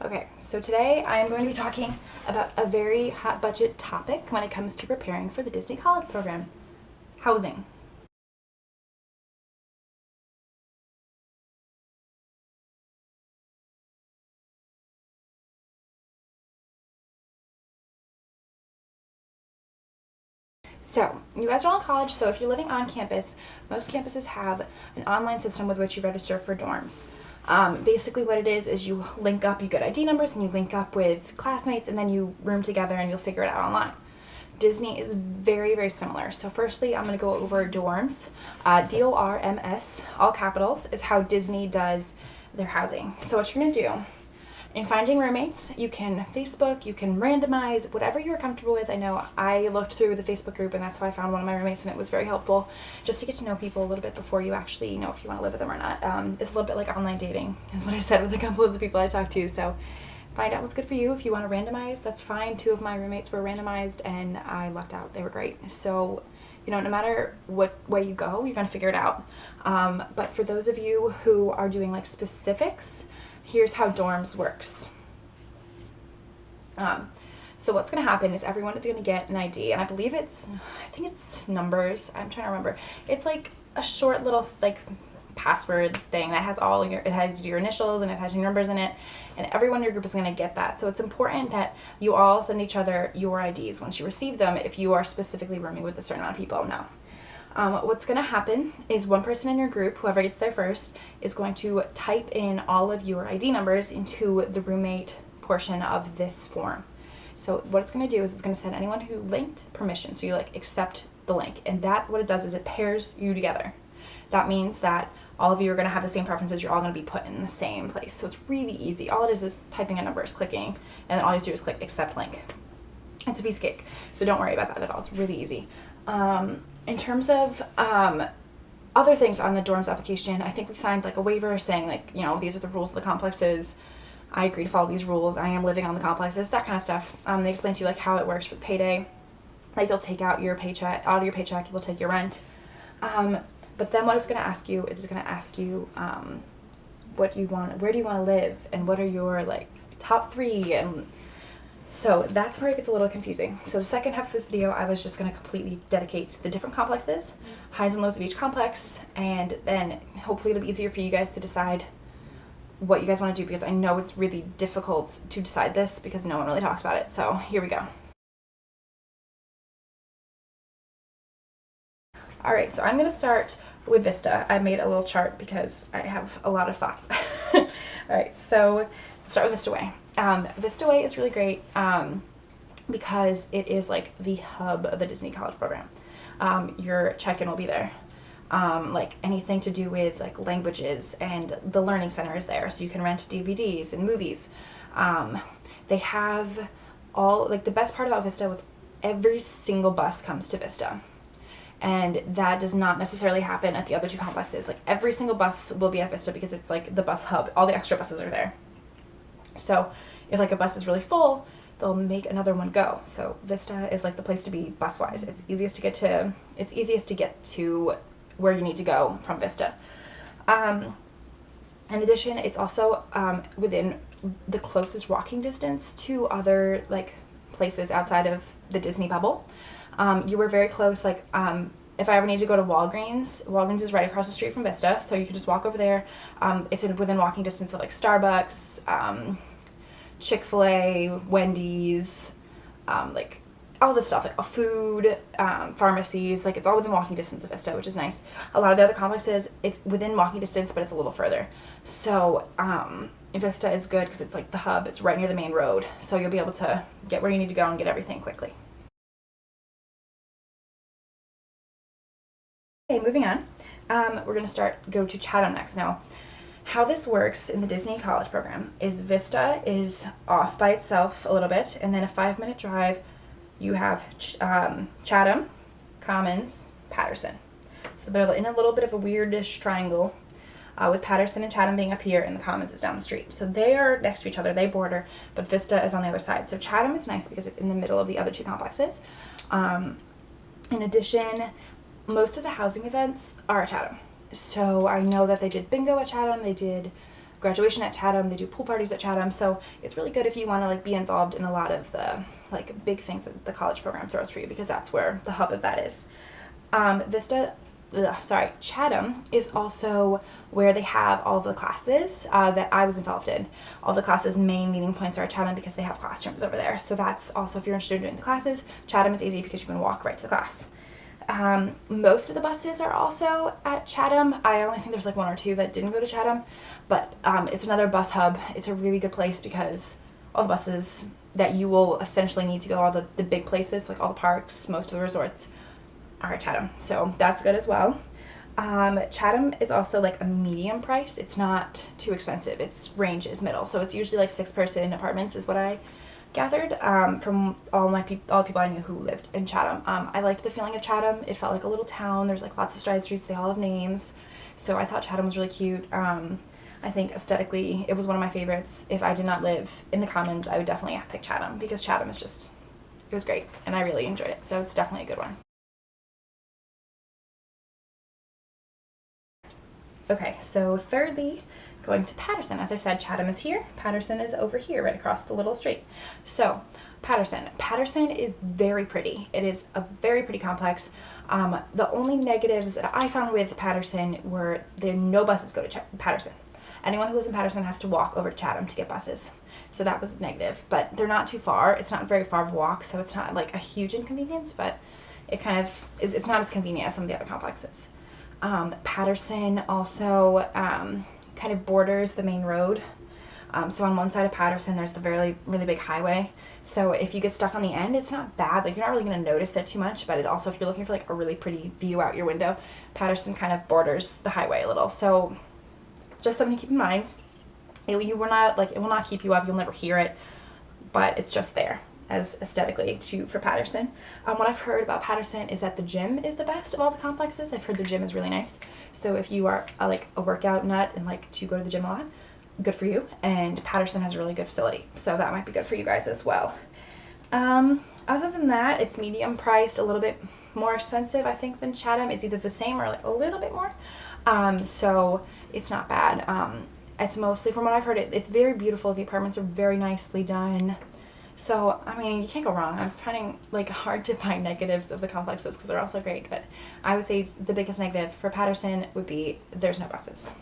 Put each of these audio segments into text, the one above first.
Okay, so today I am going to be talking about a very hot budget topic when it comes to preparing for the Disney College program: housing. So, you guys are all in college, so if you're living on campus, most campuses have an online system with which you register for dorms. Basically, what it is you link up, you get ID numbers, and you link up with classmates, and then you room together and you'll figure it out online. Disney is very, very similar. So firstly, I'm going to go over DORMS. DORMS, all capitals, is how Disney does their housing. So what you're going to do, in finding roommates, you can Facebook, you can randomize, whatever you're comfortable with. I know I looked through the Facebook group, and that's how I found one of my roommates, and it was very helpful just to get to know people a little bit before you actually know if you want to live with them or not. It's a little bit like online dating, is what I said with a couple of the people I talked to. So find out what's good for you. If you want to randomize, that's fine. 2 of my roommates were randomized, and I lucked out. They were great. So, no matter what way you go, you're going to figure it out. But for those of you who are doing like specifics, here's how dorms works. So what's going to happen is everyone is going to get an ID, and I think it's numbers. I'm trying to remember. It's like a short little like password thing that has it has your initials and it has your numbers in it, and everyone in your group is going to get that. So it's important that you all send each other your IDs once you receive them if you are specifically rooming with a certain amount of people. Now, what's going to happen is one person in your group, whoever gets there first, is going to type in all of your ID numbers into the roommate portion of this form. So what it's going to do is it's going to send anyone who linked permission. So you accept the link, and that's what it does is it pairs you together. That means that all of you are going to have the same preferences. You're all going to be put in the same place. So it's really easy. All it is typing a number, is clicking, and then all you have to do is click accept link. It's a piece of cake. So don't worry about that at all. It's really easy. In terms of other things on the dorms application, I think we signed a waiver saying these are the rules of the complexes. I agree to follow these rules. I am living on the complexes, that kind of stuff. They explain to you how it works with payday. They'll take out your paycheck, out of your paycheck, you'll take your rent. But then what it's going to ask you is what you want, where do you want to live, and what are your top 3, and so that's where it gets a little confusing. So the second half of this video, I was just going to completely dedicate to the different complexes, highs and lows of each complex, and then hopefully it'll be easier for you guys to decide what you guys want to do, because I know it's really difficult to decide this because no one really talks about it. So here we go. Alright, so I'm going to start with Vista. I made a little chart because I have a lot of thoughts. Alright, so we'll start with Vista Way. Vista Way is really great because it is the hub of the Disney College program. Your check-in will be there. Anything to do with languages, and the learning center is there, so you can rent DVDs and movies. They have all, the best part about Vista was every single bus comes to Vista. And that does not necessarily happen at the other 2 complexes. Every single bus will be at Vista because it's the bus hub. All the extra buses are there. So if a bus is really full, they'll make another one go. So Vista is the place to be bus-wise. It's easiest to get to where you need to go from Vista. In addition, it's also within the closest walking distance to other places outside of the Disney bubble. You were very close. If I ever need to go to Walgreens is right across the street from Vista, so you can just walk over there. It's within walking distance of Starbucks, Chick-fil-A, Wendy's, all this stuff, food, pharmacies. It's all within walking distance of Vista, which is nice. A lot of the other complexes, it's within walking distance, but it's a little further. So Vista is good because it's the hub. It's right near the main road, so you'll be able to get where you need to go and get everything quickly. Okay, moving on. We're going to go to Chatham next. Now, how this works in the Disney College program is Vista is off by itself a little bit, and then a 5-minute drive, you have Chatham, Commons, Patterson. So they're in a little bit of a weirdish triangle, with Patterson and Chatham being up here, and the Commons is down the street. So they are next to each other, they border, but Vista is on the other side. So Chatham is nice because it's in the middle of the other 2 complexes. In addition, most of the housing events are at Chatham. So I know that they did bingo at Chatham, they did graduation at Chatham, they do pool parties at Chatham, so it's really good if you want to like be involved in a lot of the like big things that the college program throws for you, because that's where the hub of that is. Chatham is also where they have all the classes that I was involved in. All the classes' main meeting points are at Chatham because they have classrooms over there. So that's also, if you're interested in doing the classes, Chatham is easy because you can walk right to class. Most of the buses are also at Chatham. I only think there's like one or two that didn't go to Chatham, but it's another bus hub. It's a really good place because all the buses that you will essentially need to go all the big places, like all the parks, most of the resorts, are at Chatham. So that's good as well. Chatham is also like a medium price. It's not too expensive. Its range is middle. So it's usually like 6-person apartments is what I gathered from all the people I knew who lived in Chatham. I liked the feeling of Chatham. It felt like a little town. There's like lots of side streets. They all have names. So I thought Chatham was really cute. I think aesthetically it was one of my favorites. If I did not live in the Commons, I would definitely pick Chatham because Chatham is just, it was great and I really enjoyed it. So it's definitely a good one. Okay, so thirdly, going to Patterson. As I said, Chatham is here. Patterson is over here, right across the little street. So, Patterson. Patterson is very pretty. It is a very pretty complex. The only negatives that I found with Patterson were no buses go to Patterson. Anyone who lives in Patterson has to walk over to Chatham to get buses. So that was negative, but they're not too far. It's not very far of a walk, so it's not like a huge inconvenience, but it kind of is, it's not as convenient as some of the other complexes. Patterson also kind of borders the main road. So on one side of Patterson, there's the really big highway. So if you get stuck on the end, it's not bad. Like, you're not really going to notice it too much, but it also, if you're looking for like a really pretty view out your window, Patterson kind of borders the highway a little. So just something to keep in mind. It will not keep you up. You'll never hear it, but it's just there as aesthetically for Patterson. What I've heard about Patterson is that the gym is the best of all the complexes. I've heard the gym is really nice. So if you are like a workout nut and like to go to the gym a lot, good for you. And Patterson has a really good facility, so that might be good for you guys as well. Other than that, it's medium priced, a little bit more expensive I think than Chatham. It's either the same or like a little bit more. So it's not bad. It's mostly, from what I've heard, it's very beautiful. The apartments are very nicely done. So, I mean, you can't go wrong. I'm finding like hard to find negatives of the complexes because they're all so great, but I would say the biggest negative for Patterson would be there's no buses.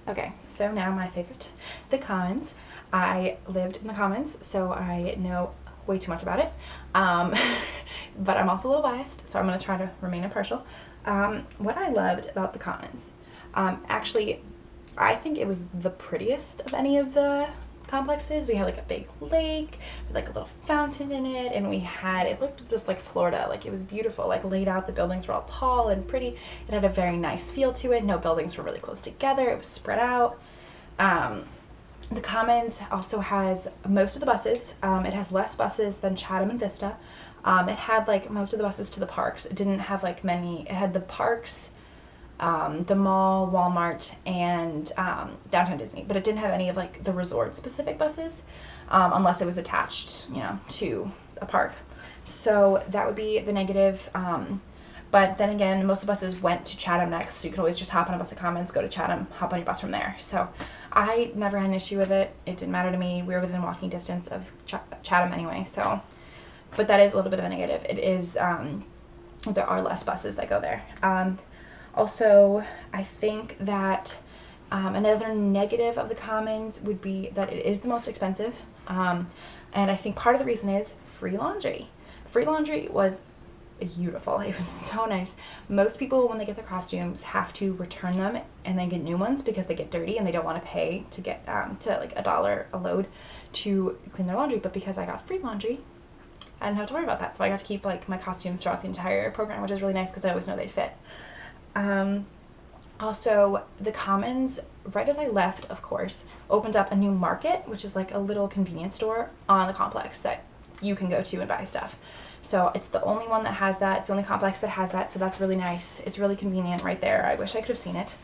Okay, so now my favorite, the Commons. I lived in the Commons, so I know way too much about it, but I'm also a little biased, so I'm going to try to remain impartial. What I loved about the Commons, actually, I think it was the prettiest of any of the complexes. We had like a big lake with like a little fountain in it, and it looked just like Florida. Like, it was beautiful, like laid out. The buildings were all tall and pretty. It had a very nice feel to it. No buildings were really close together. It was spread out. The Commons also has most of the buses. It has less buses than Chatham and Vista. It had like most of the buses to the parks. It didn't have like many. It had the parks, the mall, Walmart, and downtown Disney, but it didn't have any of like the resort specific buses, unless it was attached, to a park. So that would be the negative. But then again, most of the buses went to Chatham next, so you could always just hop on a bus at Commons, go to Chatham, hop on your bus from there. So I never had an issue with it. It didn't matter to me. We were within walking distance of Chatham anyway. So, but that is a little bit of a negative. It is, there are less buses that go there. Also, I think that another negative of the Commons would be that it is the most expensive. And I think part of the reason is free laundry. Free laundry was beautiful. It was so nice. Most people, when they get their costumes, have to return them and then get new ones because they get dirty and they don't want to pay to get to like $1 a load to clean their laundry. But because I got free laundry, I didn't have to worry about that. So I got to keep like my costumes throughout the entire program, which is really nice because I always know they'd fit. Also, the Commons, right as I left, of course, opened up a new market, which is like a little convenience store on the complex that you can go to and buy stuff. So it's the only one that has that. It's the only complex that has that, so that's really nice. It's really convenient right there. I wish I could have seen it.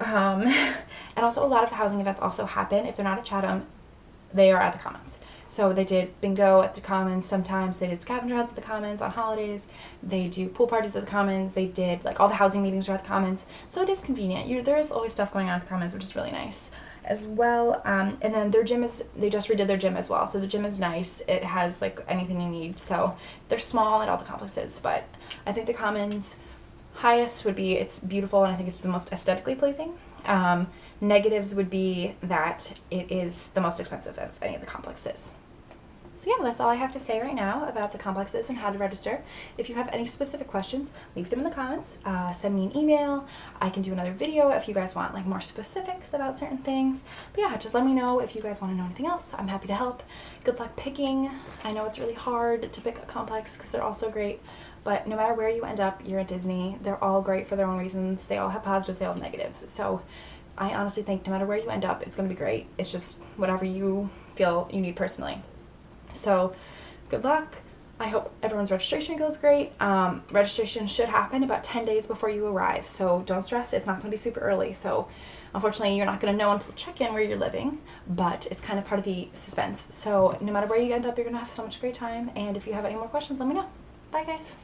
And also, a lot of housing events also happen. If they're not at Chatham, they are at the Commons. So they did bingo at the Commons sometimes, they did scavenger hunts at the Commons on holidays, they do pool parties at the Commons, they did like all the housing meetings are at the Commons, so it is convenient. There is always stuff going on at the Commons, which is really nice as well. And then their gym they just redid their gym as well, so the gym is nice. It has like anything you need, so they're small at all the complexes, but I think the Commons highest would be it's beautiful and I think it's the most aesthetically pleasing. Negatives would be that it is the most expensive of any of the complexes. So yeah, that's all I have to say right now about the complexes and how to register. If you have any specific questions, leave them in the comments, send me an email. I can do another video if you guys want like more specifics about certain things. But yeah, just let me know if you guys want to know anything else. I'm happy to help. Good luck picking. I know it's really hard to pick a complex because they're all so great, but no matter where you end up, you're at Disney. They're all great for their own reasons. They all have positives, they all have negatives. So I honestly think no matter where you end up, it's going to be great. It's just whatever you feel you need personally. So good luck. I hope everyone's registration goes great. Registration should happen about 10 days before you arrive, so don't stress. It's not going to be super early, so unfortunately you're not going to know until check-in where you're living, but it's kind of part of the suspense. So no matter where you end up, you're going to have so much great time, and if you have any more questions, let me know. Bye guys.